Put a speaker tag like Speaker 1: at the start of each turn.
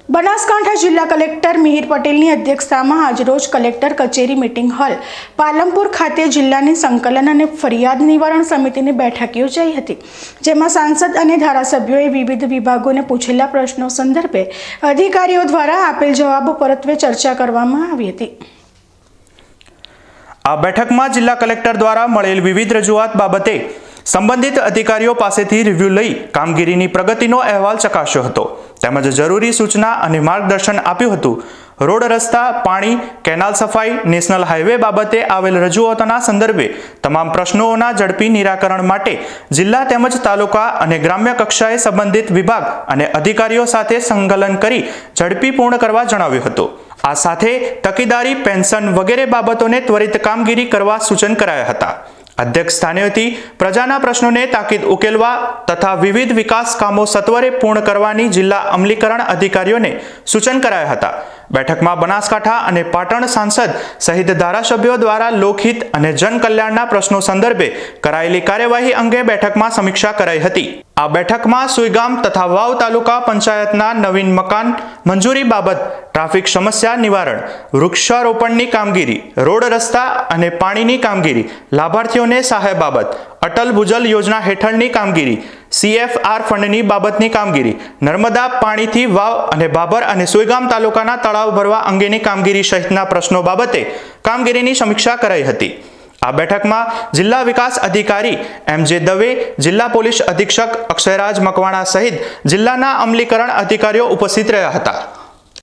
Speaker 1: બનાસકાંઠા જિલ્લા કલેક્ટર મિહિર પટેલની અધ્યક્ષતામાં આજરોજ કલેક્ટર કચેરી મીટિંગ હોલ પાલનપુર ખાતે જિલ્લાની સંકલન અને ફરિયાદ નિવારણ સમિતિની બેઠક યોજાઈ હતી, જેમાં સાંસદ અને ધારાસભ્યોએ વિવિધ વિભાગોને પૂછેલા પ્રશ્નો સંદર્ભે અધિકારીઓ દ્વારા આપેલ જવાબો પરત્વે ચર્ચા કરવામાં આવી હતી।
Speaker 2: આ બેઠકમાં જિલ્લા કલેક્ટર દ્વારા મળેલ વિવિધ રજૂઆત બાબતે સંબંધિત અધિકારીઓ પાસેથી રિવ્યુ લઈ કામગીરીની પ્રગતિનો અહેવાલ ચકાસ્યો હતો, તેમજ જરૂરી સૂચના અને માર્ગદર્શન આપ્યું હતું। રોડ રસ્તા, પાણી, કેનાલ સફાઈ, નેશનલ હાઈવે બાબતે આવેલ રજૂઆતોના સંદર્ભે તમામ પ્રશ્નોના ઝડપી નિરાકરણ માટે જિલ્લા તેમજ તાલુકા અને ગ્રામ્ય કક્ષાએ સંબંધિત વિભાગ અને અધિકારીઓ સાથે સંકલન કરી ઝડપી પૂર્ણ કરવા જણાવ્યું હતું। આ સાથે તકેદારી, પેન્શન વગેરે બાબતોને ત્વરિત કામગીરી કરવા સૂચન કરાયા હતા। અધ્યક્ષ સ્થાનેથી પ્રજાના પ્રશ્નોને તાકીદ ઉકેલવા તથા વિવિધ વિકાસ કામો સત્વરે પૂર્ણ કરવાની જિલ્લા અમલીકરણ અધિકારીઓને સૂચન કરાયા હતા। બેઠકમાં બનાસકાંઠા અને પાટણ સાંસદ સહિત ધારાસભ્યો દ્વારા લોકહિત અને જનકલ્યાણના પ્રશ્નો સંદર્ભે કરાયેલી કાર્યવાહી અંગે બેઠકમાં સમીક્ષા કરાઈ હતી। આ બેઠકમાં સુઈગામ તથા વાવ તાલુકા પંચાયતના નવીન મકાન મંજૂરી બાબત, ટ્રાફિક સમસ્યા નિવારણ, વૃક્ષારોપણની કામગીરી, રોડ રસ્તા અને પાણીની કામગીરી, લાભાર્થીઓને સહાય બાબત, અટલ ભૂજલ યોજના હેઠળની કામગીરી, CFR ફંડની બાબતની કામગીરી, નર્મદા પાણીથી વાવ અને ભાભર અને સુઈગામ તાલુકાના તળાવ ભરવા અંગેની કામગીરી સહિતના પ્રશ્નો બાબતે કામગીરીની સમીક્ષા કરાઈ હતી। આ બેઠકમાં જિલ્લા વિકાસ અધિકારી MJ દવે, જિલ્લા પોલીસ અધિક્ષક અક્ષયરાજ મકવાણા સહિત જિલ્લાના અમલીકરણ અધિકારીઓ ઉપસ્થિત રહ્યા હતા।